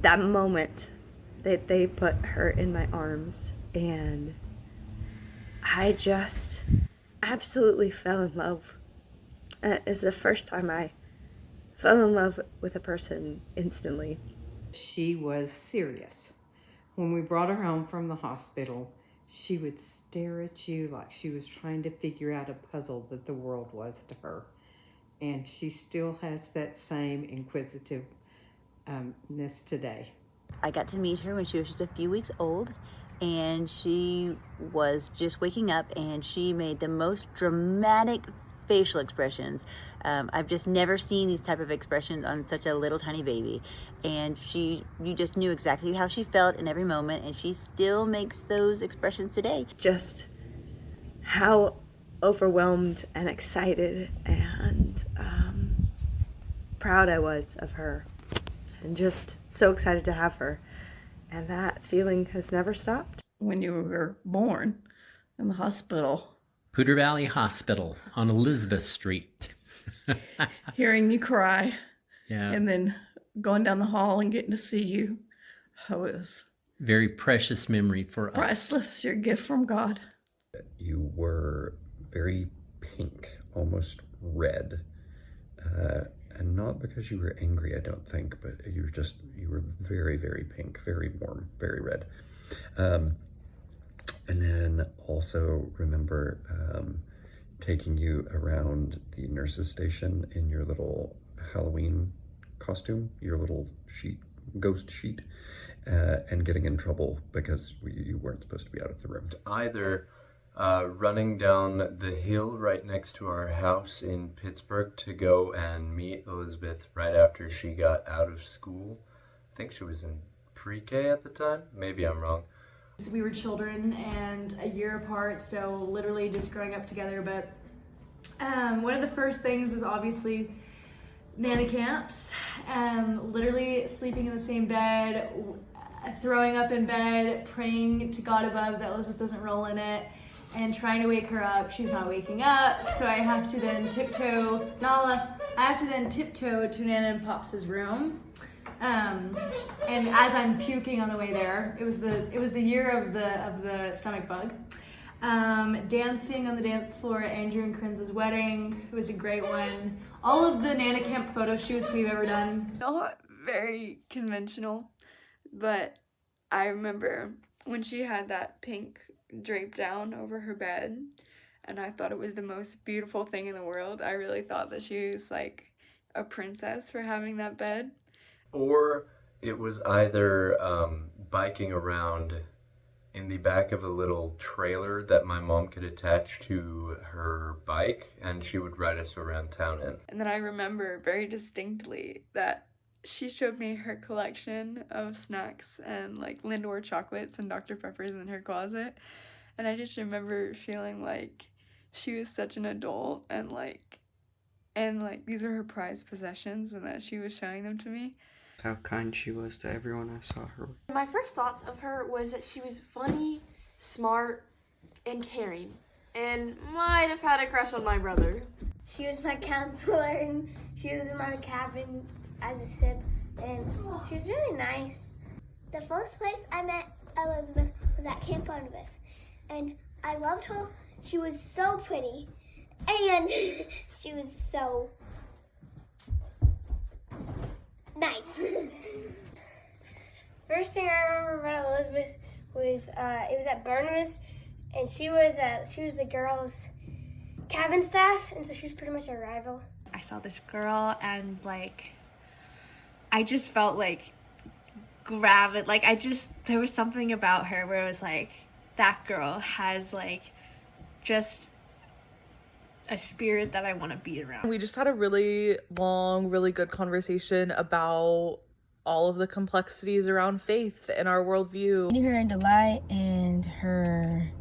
that moment that they put her in my arms, and I just absolutely fell in love. It is the first time I fell in love with a person instantly. She was serious. When we brought her home from the hospital, she would stare at you like she was trying to figure out a puzzle that the world was to her. And she still has that same inquisitiveness today. I got to meet her when she was just a few weeks old, and she was just waking up, and she made the most dramatic facial expressions. I've just never seen these type of expressions on such a little tiny baby. And you just knew exactly how she felt in every moment, and she still makes those expressions today. Just how overwhelmed and excited and proud I was of her, and just so excited to have her. And that feeling has never stopped. When you were born in the hospital, Poudre Valley Hospital on Elizabeth Street. hearing you cry, Yeah. and then going down the hall and getting to see you, oh, it was Very precious memory for us. priceless. Your gift from God. You were very pink, almost red. And not because you were angry, I don't think, but you were very, very pink, very warm, very red. And then also remember taking you around the nurse's station in your little Halloween costume, your little ghost sheet, and getting in trouble because you weren't supposed to be out of the room. Either running down the hill right next to our house in Pittsburgh to go and meet Elizabeth right after she got out of school. I think she was in pre-K at the time. Maybe I'm wrong. We were children and a year apart, so literally just growing up together. But one of the first things is obviously Nana camps. Literally sleeping in the same bed, throwing up in bed, praying to God above that Elizabeth doesn't roll in it, and trying to wake her up. She's not waking up, so I have to then tiptoe to Nana and Pops' room. And as I'm puking on the way there, it was the year of the stomach bug. Dancing on the dance floor at Andrew and Corinne's wedding. It was a great one. All of the Nana Camp photo shoots we've ever done. Not very conventional, but I remember when she had that pink draped down over her bed, and I thought it was the most beautiful thing in the world. I really thought that she was like a princess for having that bed. Or it was either biking around in the back of a little trailer that my mom could attach to her bike, and she would ride us around town in. And then I remember very distinctly that she showed me her collection of snacks and like Lindor chocolates and Dr. Peppers in her closet. And I just remember feeling like she was such an adult and like these are her prized possessions and that she was showing them to me. How kind she was to everyone I saw her with. My first thoughts of her was that she was funny, smart, and caring, and might have had a crush on my brother. She was my counselor, and she was in my cabin as a sip, and she was really nice. The first place I met Elizabeth was at Camp Barnabas, and I loved her. She was so pretty, and she was so nice. First thing I remember about Elizabeth was it was at Barnabas, and she was the girls' cabin staff, and so she was pretty much our rival. I saw this girl, and I just felt there was something about her where it was like, that girl has just a spirit that I want to be around. We just had a really long, really good conversation about all of the complexities around faith and our worldview. Meeting her in July and her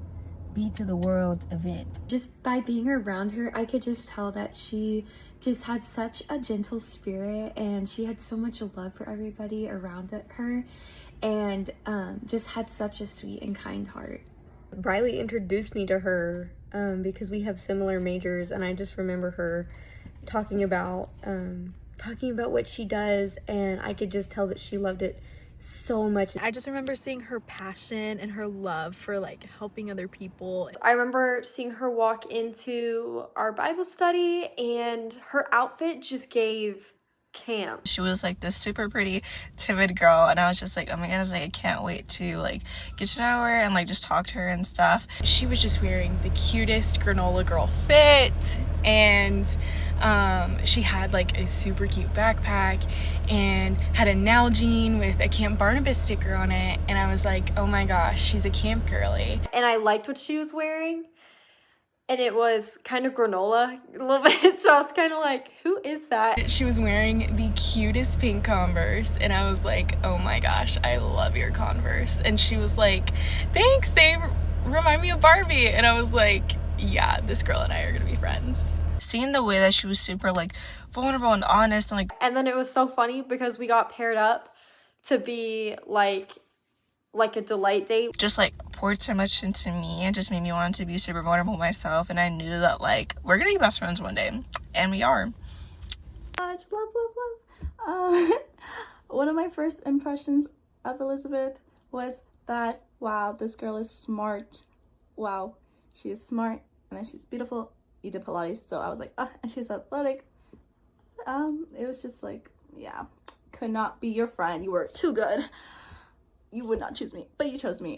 Beats of the World event. Just by being around her, I could just tell that she just had such a gentle spirit, and she had so much love for everybody around her, and just had such a sweet and kind heart. Riley introduced me to her because we have similar majors, and I just remember her talking about what she does, and I could just tell that she loved it so much. I just remember seeing her passion and her love for like helping other people. I remember seeing her walk into our Bible study and her outfit just gave camp. She was like this super pretty, timid girl, and I was just like, oh my goodness, like I can't wait to like get to know her and like just talk to her and stuff. She was just wearing the cutest granola girl fit, and she had like a super cute backpack and had a Nalgene with a Camp Barnabas sticker on it, and I was like, oh my gosh, she's a camp girly. And I liked what she was wearing, and it was kind of granola a little bit, so I was kind of like, who is that? She was wearing the cutest pink Converse, and I was like, oh my gosh, I love your Converse. And she was like, thanks, they remind me of Barbie. And I was like, yeah, this girl and I are gonna be friends. Seeing the way that she was super like vulnerable and honest and like, and then it was so funny because we got paired up to be like a delight date. Just like poured so much into me and just made me want to be super vulnerable myself, and I knew that like we're gonna be best friends one day, and we are. Blah, blah, blah. One of my first impressions of Elizabeth was that, wow, this girl is smart. Wow, she is smart, and then she's beautiful. You did Pilates, so I was like, and she's athletic. It was just like, yeah, could not be your friend. You were too good. You would not choose me, but you chose me.